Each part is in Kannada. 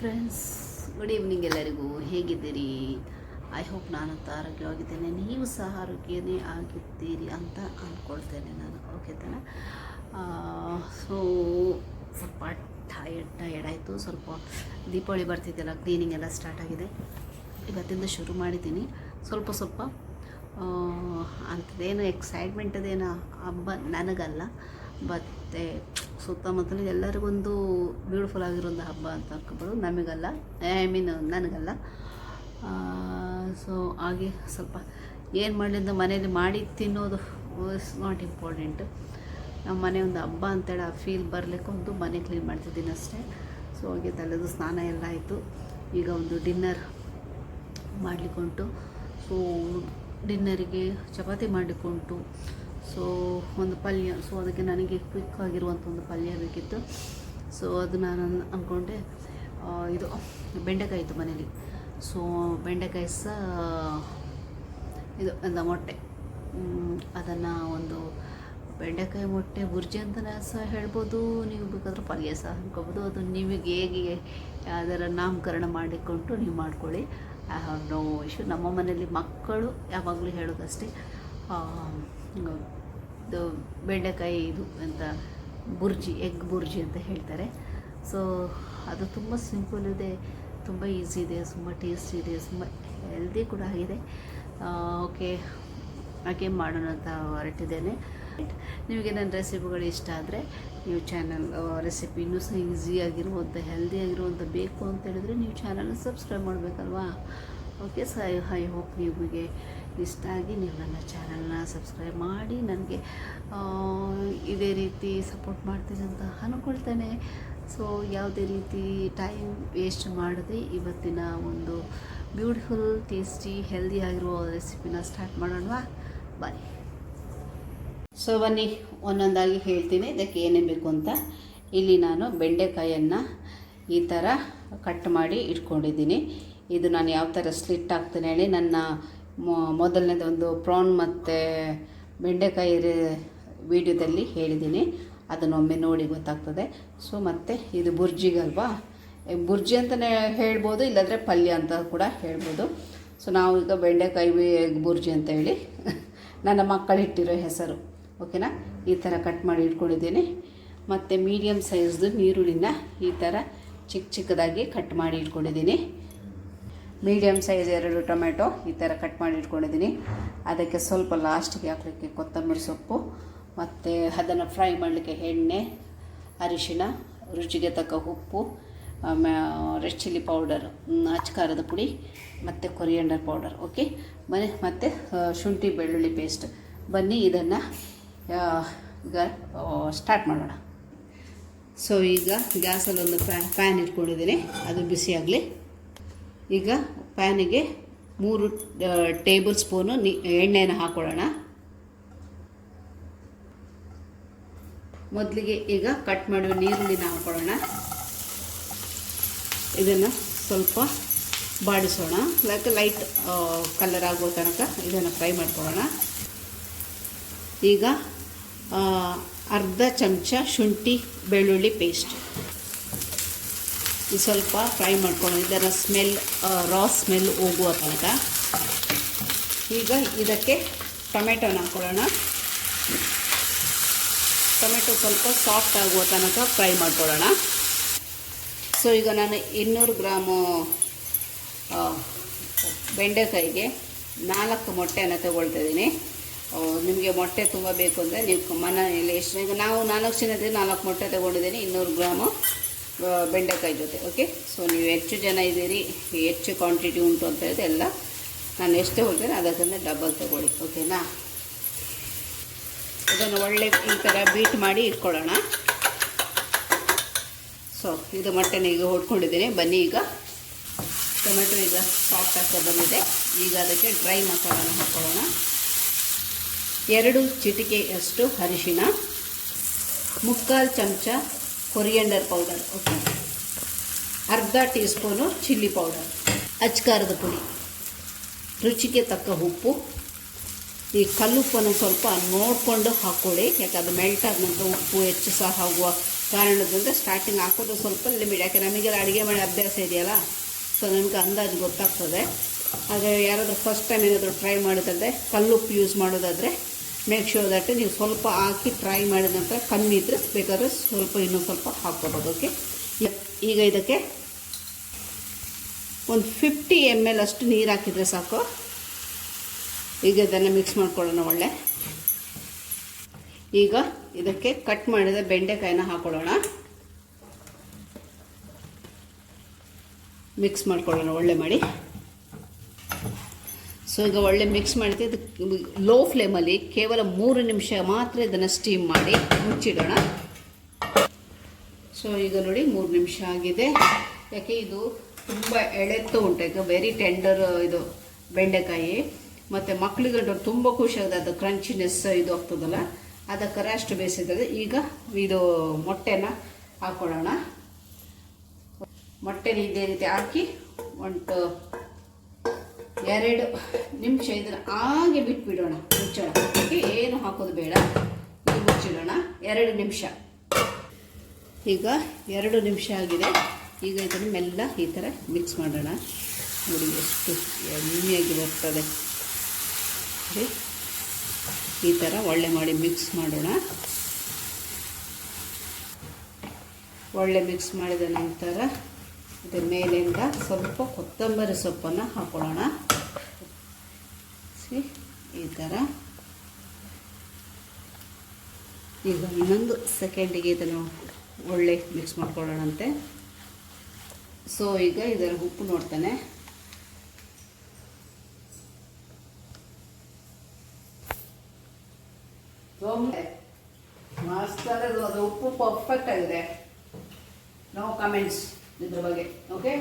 Friends, good evening. ಎಲ್ಲರಿಗೂ ಹೇಗಿದ್ದೀರಿ? ಐ ಹೋಪ್ ನಾನಂತ ಆರೋಗ್ಯವಾಗಿದ್ದೇನೆ, ನೀವು ಸಹ ಆರೋಗ್ಯನೇ ಆಗಿದ್ದೀರಿ ಅಂತ ಅಂದ್ಕೊಳ್ತೇನೆ ನಾನು. ಓಕೆ ತಾನೆ? ಸೊ ಸ್ವಲ್ಪ ಟಯರ್ಡ್ ಆಯಿತು. ಸ್ವಲ್ಪ ದೀಪಾವಳಿ ಬರ್ತಿದ್ದೆಲ್ಲ, ಕ್ಲೀನಿಂಗ್ ಎಲ್ಲ ಸ್ಟಾರ್ಟ್ ಆಗಿದೆ. ಇವತ್ತಿಂದ ಶುರು ಮಾಡಿದ್ದೀನಿ. ಸ್ವಲ್ಪ ಅಂಥದ್ದೇನು ಎಕ್ಸೈಟ್ಮೆಂಟ್ ಅದೇನು ಹಬ್ಬ ನನಗಲ್ಲ, ಮತ್ತು ಸುತ್ತಮುತ್ತಲು ಎಲ್ಲರಿಗೊಂದು ಬ್ಯೂಟಿಫುಲ್ ಆಗಿರೋಂಥ ಹಬ್ಬ ಅಂತ ಅನ್ಕೋಬೋದು. ನಮಗಲ್ಲ, ನನಗಲ್ಲ. ಸೊ ಹಾಗೆ ಸ್ವಲ್ಪ ಏನು ಮಾಡಿದ್ದು ಮನೇಲಿ ಮಾಡಿ ತಿನ್ನೋದು ಇಸ್ ನಾಟ್ ಇಂಪಾರ್ಟೆಂಟು. ನಮ್ಮ ಮನೆ ಒಂದು ಹಬ್ಬ ಅಂತೇಳಿ ಆ ಫೀಲ್ ಬರಲಿಕ್ಕೆ ಒಂದು ಮನೆ ಕ್ಲೀನ್ ಮಾಡ್ತಿದ್ದೀನಿ ಅಷ್ಟೇ. ಸೊ ಹಾಗೆ ತಲೆದು ಸ್ನಾನ ಎಲ್ಲ ಆಯಿತು. ಈಗ ಒಂದು ಡಿನ್ನರ್ ಮಾಡಲಿಕ್ಕುಂಟು. ಸೊ ಡಿನ್ನರಿಗೆ ಚಪಾತಿ ಮಾಡಲಿಕ್ಕುಂಟು. ಸೊ ಒಂದು ಪಲ್ಯ, ಸೊ ಅದಕ್ಕೆ ನನಗೆ ಕ್ವಿಕ್ ಆಗಿರುವಂಥ ಒಂದು ಪಲ್ಯ ಬೇಕಿತ್ತು. ಸೊ ಅದು ನಾನು ಅಂದ್ಕೊಂಡೆ, ಇದು ಬೆಂಡೆಕಾಯಿ ಇತ್ತು ಮನೇಲಿ. ಸೊ ಬೆಂಡೆಕಾಯಿ ಸಹ ಇದು ಮೊಟ್ಟೆ, ಅದನ್ನು ಒಂದು ಬೆಂಡೆಕಾಯಿ ಮೊಟ್ಟೆ ಬುರ್ಜಿ ಅಂತಲೇ ಸಹ ಹೇಳ್ಬೋದು, ನೀವು ಬೇಕಾದ್ರೆ ಪಲ್ಯ ಸಹ ಅನ್ಕೋಬೋದು. ಅದು ನಿಮಗೆ ಹೇಗೆ ಅದರ ನಾಮಕರಣ ಮಾಡಿಕೊಂಡು ನೀವು ಮಾಡ್ಕೊಳ್ಳಿ. I have no issue. ನಮ್ಮ ಮನೆಯಲ್ಲಿ ಮಕ್ಕಳು ಯಾವಾಗಲೂ ಹೇಳೋದಷ್ಟೇ, ಇದು ಬೆಂಡೆಕಾಯಿ ಇದು ಅಂತ ಬುರ್ಜಿ, ಎಗ್ ಬುರ್ಜಿ ಅಂತ ಹೇಳ್ತಾರೆ. ಸೊ ಅದು ತುಂಬ ಸಿಂಪಲ್ ಇದೆ, ತುಂಬ ಈಸಿ ಇದೆ, ತುಂಬ ಟೇಸ್ಟಿ ಇದೆ, ತುಂಬ ಹೆಲ್ದಿ ಕೂಡ ಆಗಿದೆ. ಓಕೆ, ಹಾಗೆ ಮಾಡೋಣ ಅಂತ ಹೊರಟಿದ್ದೇನೆ. ನಿಮಗೆ ನನ್ನ ರೆಸಿಪಿಗಳು ಇಷ್ಟ ಆದರೆ ನೀವು ಚಾನಲ್ ರೆಸಿಪಿ ಇನ್ನೂ ಸಹ ಈಸಿಯಾಗಿರುವಂಥ ಹೆಲ್ದಿಯಾಗಿರುವಂಥ ಬೇಕು ಅಂತ ಹೇಳಿದರೆ ನೀವು ಚಾನಲ್ನ ಸಬ್ಸ್ಕ್ರೈಬ್ ಮಾಡಬೇಕಲ್ವಾ. ಓಕೆ, ಸೊ ಐ ಹೋಪ್ ನಿಮಗೆ ಇಷ್ಟ ಆಗಿ ನೀವು ನನ್ನ ಚಾನಲ್ನ ಸಬ್ಸ್ಕ್ರೈಬ್ ಮಾಡಿ ನನಗೆ ಇದೇ ರೀತಿ ಸಪೋರ್ಟ್ ಮಾಡ್ತೀರಿ ಅಂತ ಅಂದ್ಕೊಳ್ತೇನೆ. ಸೊ ಯಾವುದೇ ರೀತಿ ಟೈಮ್ ವೇಸ್ಟ್ ಮಾಡದೆ ಇವತ್ತಿನ ಒಂದು ಬ್ಯೂಟಿಫುಲ್, ಟೇಸ್ಟಿ, ಹೆಲ್ದಿ ಆಗಿರುವ ರೆಸಿಪಿನ ಸ್ಟಾರ್ಟ್ ಮಾಡೋಣವಾ? ಬಾಯ್. ಸೊ ಬನ್ನಿ, ಒಂದೊಂದಾಗಿ ಹೇಳ್ತೀನಿ ಇದಕ್ಕೆ ಏನೇ ಬೇಕು ಅಂತ. ಇಲ್ಲಿ ನಾನು ಬೆಂಡೆಕಾಯನ್ನು ಈ ಥರ ಕಟ್ ಮಾಡಿ ಇಟ್ಕೊಂಡಿದ್ದೀನಿ. ಇದು ನಾನು ಯಾವ ಥರ ಸ್ಲಿಟ್ ಹಾಕ್ತೇನೆ ಹೇಳಿ ನನ್ನ ಮೊದಲನೇದೊಂದು ಪ್ರಾನ್ ಮತ್ತು ಬೆಂಡೆಕಾಯಿ ವಿಡಿಯೋದಲ್ಲಿ ಹೇಳಿದ್ದೀನಿ, ಅದನ್ನೊಮ್ಮೆ ನೋಡಿ ಗೊತ್ತಾಗ್ತದೆ. ಸೊ ಮತ್ತು ಇದು ಬುರ್ಜಿಗಲ್ವಾ, ಬುರ್ಜಿ ಅಂತಲೇ ಹೇಳ್ಬೋದು, ಇಲ್ಲಾಂದರೆ ಪಲ್ಯ ಅಂತ ಕೂಡ ಹೇಳ್ಬೋದು. ಸೊ ನಾವು ಈಗ ಬೆಂಡೆಕಾಯಿ ಬುರ್ಜಿ ಅಂತ ಹೇಳಿ ನನ್ನ ಮಕ್ಕಳಿಟ್ಟಿರೋ ಹೆಸರು. ಓಕೆನಾ? ಈ ಥರ ಕಟ್ ಮಾಡಿ ಇಟ್ಕೊಂಡಿದ್ದೀನಿ. ಮತ್ತು ಮೀಡಿಯಮ್ ಸೈಜ್ದು ಈರುಳ್ಳಿನ ಈ ಥರ ಚಿಕ್ಕದಾಗಿ ಕಟ್ ಮಾಡಿ ಇಟ್ಕೊಂಡಿದ್ದೀನಿ. ಮೀಡಿಯಮ್ ಸೈಜ್ 2 ಟೊಮೆಟೊ ಈ ಥರ ಕಟ್ ಮಾಡಿ ಇಟ್ಕೊಂಡಿದ್ದೀನಿ. ಅದಕ್ಕೆ ಸ್ವಲ್ಪ ಲಾಸ್ಟಿಗೆ ಹಾಕಲಿಕ್ಕೆ ಕೊತ್ತಂಬರಿ ಸೊಪ್ಪು, ಮತ್ತು ಅದನ್ನು ಫ್ರೈ ಮಾಡಲಿಕ್ಕೆ ಎಣ್ಣೆ, ಅರಿಶಿಣ, ರುಚಿಗೆ ತಕ್ಕ ಉಪ್ಪು, ರೆಡ್ ಚಿಲ್ಲಿ ಪೌಡರ್, ಅಚ್ಕಾರದ ಪುಡಿ, ಮತ್ತು ಕೊರಿಯಂಡರ್ ಪೌಡರ್. ಓಕೆ, ಮತ್ತು ಶುಂಠಿ ಬೆಳ್ಳುಳ್ಳಿ ಪೇಸ್ಟ್. ಬನ್ನಿ ಇದನ್ನು ಈಗ ಸ್ಟಾರ್ಟ್ ಮಾಡೋಣ. ಸೊ ಈಗ ಗ್ಯಾಸಲ್ಲಿ ಒಂದು ಪ್ಯಾನ್ ಇಟ್ಕೊಂಡಿದ್ದೀನಿ, ಅದು ಬಿಸಿಯಾಗಲಿ. ಈಗ ಪ್ಯಾನಿಗೆ 3 ಟೇಬಲ್ ಸ್ಪೂನು ಎಣ್ಣೆನ ಹಾಕೊಳ್ಳೋಣ. ಮೊದಲಿಗೆ ಈಗ ಕಟ್ ಮಾಡುವ ಈರುಳ್ಳಿನ ಹಾಕೊಳ್ಳೋಣ. ಇದನ್ನು ಸ್ವಲ್ಪ ಬಾಡಿಸೋಣ, ಲೈಟ್ ಕಲರ್ ಆಗೋ ತನಕ ಇದನ್ನು ಫ್ರೈ ಮಾಡ್ಕೊಳ್ಳೋಣ. ಈಗ ಅರ್ಧ ಚಮಚ ಶುಂಠಿ ಬೆಳ್ಳುಳ್ಳಿ ಪೇಸ್ಟ್ ಸ್ವಲ್ಪ ಫ್ರೈ ಮಾಡ್ಕೊಳ್ಳೋಣ, ಇದರ ರಾ ಸ್ಮೆಲ್ ಹೋಗುವ ತನಕ. ಈಗ ಇದಕ್ಕೆ ಟೊಮೆಟೊನ ಹಾಕ್ಕೊಳ್ಳೋಣ. ಟೊಮೆಟೊ ಸ್ವಲ್ಪ ಸಾಫ್ಟ್ ಆಗುವ ತನಕ ಫ್ರೈ ಮಾಡ್ಕೊಳ್ಳೋಣ. ಸೊ ಈಗ ನಾನು 200 ಗ್ರಾಮು ಬೆಂಡೆಕಾಯಿಗೆ 4 ಮೊಟ್ಟೆಯನ್ನು ತಗೊಳ್ತಾಯಿದ್ದೀನಿ. ನಿಮಗೆ ಮೊಟ್ಟೆ ತುಂಬ ಬೇಕು ಅಂದರೆ ನೀವು ಮನೆಯಲ್ಲಿ ಎಷ್ಟು, ಈಗ ನಾವು 4 ಜನಕ್ಕೆ 4 ಮೊಟ್ಟೆ ತಗೊಂಡಿದ್ದೀನಿ 200 ಗ್ರಾಮು ಬೆಂಡೆಕಾಯಿ ಜೊತೆ. ಓಕೆ, ಸೊ ನೀವು ಹೆಚ್ಚು ಜನ ಇದ್ದೀರಿ, ಹೆಚ್ಚು ಕ್ವಾಂಟಿಟಿ ಉಂಟು ಅಂತ ಹೇಳಿದ್ರೆ ಎಲ್ಲ ನಾನು ಎಷ್ಟು ಹೋಗ್ತೇನೆ ಅದಕ್ಕಿಂತ ಡಬಲ್ ತಗೊಳ್ಳಿ. ಓಕೆನಾ? ಇದನ್ನು ಒಳ್ಳೆ ಈ ಥರ ಬೀಟ್ ಮಾಡಿ ಇಟ್ಕೊಳ್ಳೋಣ. ಸೊ ಇದು ಮೊಟ್ಟೆನ ಈಗ ಹೊಡ್ಕೊಂಡಿದ್ದೀನಿ. ಬನ್ನಿ, ಈಗ ಟೊಮೆಟೊ ಈಗ ಸಾಫ್ಟ್ ಆಗ್ತಾ ಬಂದಿದೆ. ಈಗ ಅದಕ್ಕೆ ಡ್ರೈ ಮಸಾಲಾನ ಹಾಕ್ಕೊಳ್ಳೋಣ. 2 ಚಿಟಿಕೆಯಷ್ಟು ಅರಿಶಿಣ, 3/4 ಚಮಚ ಕೊರಿಯಂಡರ್ ಪೌಡರ್. ಓಕೆ, ಅರ್ಧ ಟೀ ಸ್ಪೂನು ಚಿಲ್ಲಿ ಪೌಡರ್, ಅಚ್ಕಾರದ ಪುಡಿ, ರುಚಿಗೆ ತಕ್ಕ ಉಪ್ಪು. ಈ ಕಲ್ಲುಪ್ಪನ್ನು ಸ್ವಲ್ಪ ನೋಡಿಕೊಂಡು ಹಾಕ್ಕೊಳ್ಳಿ, ಯಾಕಂದರೆ ಮೆಲ್ಟ್ ಆದ ನಂತರ ಉಪ್ಪು ಹೆಚ್ಚು ಸಹ ಆಗುವ ಕಾರಣದಂದರೆ ಸ್ಟಾರ್ಟಿಂಗ್ ಹಾಕೋದು ಸ್ವಲ್ಪ ಲಿಮಿಟ್, ಯಾಕೆ ನಮಗೆಲ್ಲ ಅಡುಗೆ ಮಾಡಿ ಅಭ್ಯಾಸ ಇದೆಯಲ್ಲ, ಸೊ ನಮಗೆ ಅಂದಾಜು ಗೊತ್ತಾಗ್ತದೆ. ಆದರೆ ಯಾರಾದರೂ ಫಸ್ಟ್ ಟೈಮ್ ಏನಾದರೂ ಟ್ರೈ ಮಾಡೋದಾದರೆ ಕಲ್ಲುಪ್ಪು ಯೂಸ್ ಮಾಡೋದಾದರೆ ಮೇಕ್ ಶ್ಯೂರ್ ದಟ್ ನೀವು ಸ್ವಲ್ಪ ಹಾಕಿ ಟ್ರೈ ಮಾಡಿದ ನಂತರ ಕಮ್ಮಿ ಇದ್ದರೆ ಬೇಕಾದರೆ ಸ್ವಲ್ಪ ಇನ್ನೂ ಸ್ವಲ್ಪ ಹಾಕ್ಕೋಬೋದು. ಓಕೆ, ಈಗ ಇದಕ್ಕೆ ಒಂದು 50 ml ಅಷ್ಟು ನೀರು ಹಾಕಿದರೆ ಸಾಕು. ಈಗ ಇದನ್ನು ಮಿಕ್ಸ್ ಮಾಡ್ಕೊಳ್ಳೋಣ ಒಳ್ಳೆ. ಈಗ ಇದಕ್ಕೆ ಕಟ್ ಮಾಡಿದ ಬೆಂಡೆಕಾಯಿನ ಹಾಕೊಳ್ಳೋಣ, ಮಿಕ್ಸ್ ಮಾಡ್ಕೊಳ್ಳೋಣ ಒಳ್ಳೆ ಮಾಡಿ. ಸೊ ಈಗ ಒಳ್ಳೆ ಮಿಕ್ಸ್ ಮಾಡಿದೆ. ಇದು ಲೋ ಫ್ಲೇಮಲ್ಲಿ ಕೇವಲ 3 ನಿಮಿಷ ಮಾತ್ರ ಇದನ್ನು ಸ್ಟೀಮ್ ಮಾಡಿ ಮುಚ್ಚಿಡೋಣ. ಸೊ ಈಗ ನೋಡಿ 3 ನಿಮಿಷ ಆಗಿದೆ. ಯಾಕೆ ಇದು ತುಂಬ ಎಳೆತ್ತು ಉಂಟು, ಈಗ ವೆರಿ ಟೆಂಡರ್ ಇದು ಬೆಂಡೆಕಾಯಿ. ಮತ್ತು ಮಕ್ಕಳಿಗಂಟು ತುಂಬ ಖುಷಿಯಾಗಿದೆ, ಅದು ಕ್ರಂಚಿನೆಸ್ ಇದು ಆಗ್ತದಲ್ಲ, ಅದಕ್ಕರ ಅಷ್ಟು ಬೇಯಿಸಿದ್ರೆ. ಈಗ ಇದು ಮೊಟ್ಟೆನ ಹಾಕೊಳ್ಳೋಣ. ಮೊಟ್ಟೆನ ಇದೇ ರೀತಿ ಹಾಕಿ ಒಂದು 2 ನಿಮಿಷ ಇದನ್ನು ಹಾಗೆ ಬಿಟ್ಬಿಡೋಣ, ಮುಚ್ಚೋಣ. ಅದಕ್ಕೆ ಏನು ಹಾಕೋದು ಬೇಡ, ಮುಚ್ಚಿಡೋಣ 2 ನಿಮಿಷ. ಈಗ 2 ನಿಮಿಷ ಆಗಿದೆ. ಈಗ ಇದನ್ನು ಮೆಲ್ಲ ಈ ಥರ ಮಿಕ್ಸ್ ಮಾಡೋಣ. ನೋಡಿ ಎಷ್ಟು ಎಣ್ಣೆಯಾಗಿ ಬರ್ತದೆ. ಸರಿ, ಈ ಥರ ಒಳ್ಳೆ ಮಾಡಿ ಮಿಕ್ಸ್ ಮಾಡೋಣ. ಒಳ್ಳೆ ಮಿಕ್ಸ್ ಮಾಡಿದ ನಂತರ ಇದರ ಮೇಲಿಂದ ಸ್ವಲ್ಪ ಕೊತ್ತಂಬರಿ ಸೊಪ್ಪನ್ನು ಹಾಕೊಳ್ಳೋಣ. ಈ ಥರ ಈಗ ಇನ್ನೊಂದು ಸೆಕೆಂಡಿಗೆ ಇದನ್ನು ಒಳ್ಳೆ ಮಿಕ್ಸ್ ಮಾಡ್ಕೊಳ್ಳೋಣಂತೆ. ಸೊ ಈಗ ಇದರ ಉಪ್ಪು ನೋಡ್ತಾನೆ. ಮಸ್ತ್, ಅದು ಉಪ್ಪು ಪರ್ಫೆಕ್ಟ್ ಆಗಿದೆ, ನೋ ಕಮೆಂಟ್ಸ್ ಇದ್ರ ಬಗ್ಗೆ. ಓಕೆ,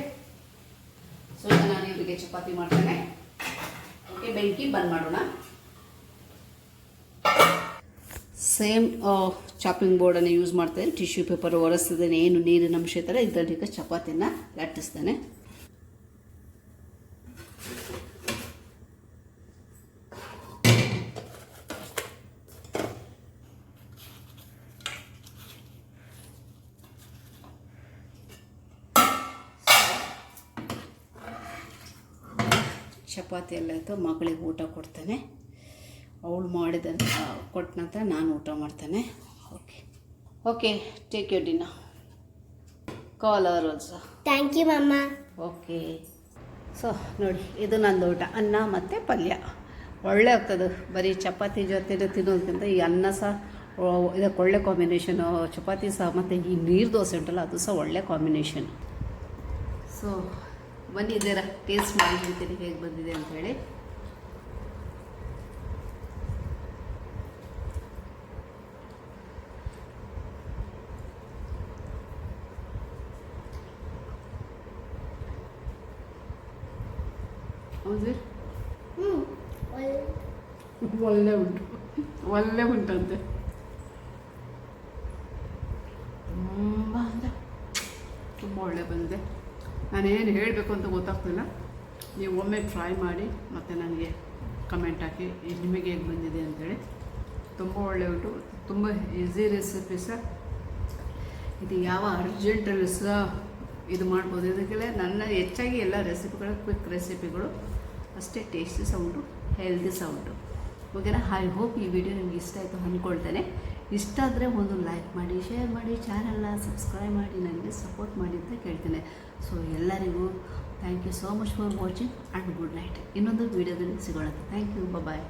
ಸೊ ಈಗ ನಾನು ಇವರಿಗೆ ಚಪಾತಿ ಮಾಡ್ತೇನೆ. ಓಕೆ, ಬೆಂಕಿ ಬಂದ್ ಮಾಡೋಣ. ಸೇಮ್ ಚಾಪಿಂಗ್ ಬೋರ್ಡನ್ನು ಯೂಸ್ ಮಾಡ್ತೇನೆ. ಟಿಶ್ಯೂ ಪೇಪರ್ ಒರೆಸಿದ್ದೇನೆ, ಏನು ನೀರಿನ ಅಂಶ ಇರ್ತಾರೆ ಇದರಲ್ಲಿ. ಈಗ ಚಪಾತಿನ ಲಟ್ಟಿಸ್ತೇನೆ. ಚಪಾತಿ ಎಲ್ಲ ಆಯಿತು, ಮಗಳಿಗೆ ಊಟ ಕೊಡ್ತೇನೆ. ಅವಳು ಮಾಡಿದಂತ ಕೊಟ್ಟ ನಂತರ ನಾನು ಊಟ ಮಾಡ್ತೇನೆ. Okay okay, take your dinner. Call our also. Thank you mumma. Okay, so ನೋಡಿ ಇದು ನಂದು ಊಟ. ಅನ್ನ ಮತ್ತು ಪಲ್ಯ ಒಳ್ಳೆ ಆಗ್ತದೆ. ಬರೀ ಚಪಾತಿ ಜೊತೆ ತಿನ್ನೋದಕ್ಕಿಂತ ಈ ಅನ್ನ ಸಹ ಇದಕ್ಕೆ ಒಳ್ಳೆ ಕಾಂಬಿನೇಷನು. ಚಪಾತಿ ಸಹ ಮತ್ತು ಈ ನೀರು ದೋಸೆ ಉಂಟಲ್ಲ ಅದು ಸಹ ಒಳ್ಳೆ ಕಾಂಬಿನೇಷನ್. ಸೊ ಬಂದಿದ್ದೀರಾ, ಟೇಸ್ಟ್ ಮಾಡಿ ಹೇಳ್ತೀನಿ ಹೇಗೆ ಬಂದಿದೆ ಅಂಥೇಳಿ. ಹೌದು, ಒಳ್ಳೆ ಉಂಟು, ಒಳ್ಳೆ ಉಂಟಂತೆ. ತುಂಬ ಅಂದರೆ ತುಂಬ ಒಳ್ಳೆ ಬಂದಿದೆ. ನಾನೇನು ಹೇಳಬೇಕು ಅಂತ ಗೊತ್ತಾಗ್ತಿಲ್ಲ. ನೀವು ಒಮ್ಮೆ ಟ್ರೈ ಮಾಡಿ ಮತ್ತು ನನಗೆ ಕಮೆಂಟ್ ಹಾಕಿ ನಿಮಗೆ ಹೇಗೆ ಬಂದಿದೆ ಅಂಥೇಳಿ. ತುಂಬ ಒಳ್ಳೆ ಉಂಟು, ತುಂಬ ಈಸಿ ರೆಸಿಪಿ ಸಹ. ಇದು ಯಾವ ಅರ್ಜೆಂಟಲ್ಲಿ ಸಹ ಇದು ಮಾಡ್ಬೋದು. ಇದಕ್ಕೆಲ್ಲ ನನ್ನ ಹೆಚ್ಚಾಗಿ ಎಲ್ಲ ರೆಸಿಪಿಗಳು ಕ್ವಿಕ್ ರೆಸಿಪಿಗಳು, ಅಷ್ಟೇ ಟೇಸ್ಟಿ ಸಹ ಉಂಟು, ಹೆಲ್ದಿ ಸಹ ಉಂಟು. ಓಕೆನಾ? ಐ ಹೋಪ್ ಈ ವಿಡಿಯೋ ನಿಮ್ಗೆ ಇಷ್ಟ ಆಯಿತು ಅಂದ್ಕೊಳ್ತೇನೆ. ಇಷ್ಟ ಆದರೆ ಒಂದು ಲೈಕ್ ಮಾಡಿ, ಶೇರ್ ಮಾಡಿ, ಚಾನಲ್ನ ಸಬ್ಸ್ಕ್ರೈಬ್ ಮಾಡಿ ನನಗೆ ಸಪೋರ್ಟ್ ಮಾಡಿ ಅಂತ ಕೇಳ್ತೇನೆ. ಸೊ ಎಲ್ಲರಿಗೂ thank you so much for watching and good night. ಇನ್ನೊಂದು ವೀಡಿಯೋದಲ್ಲಿ ಸಿಗೋಣ. Thank you, bye.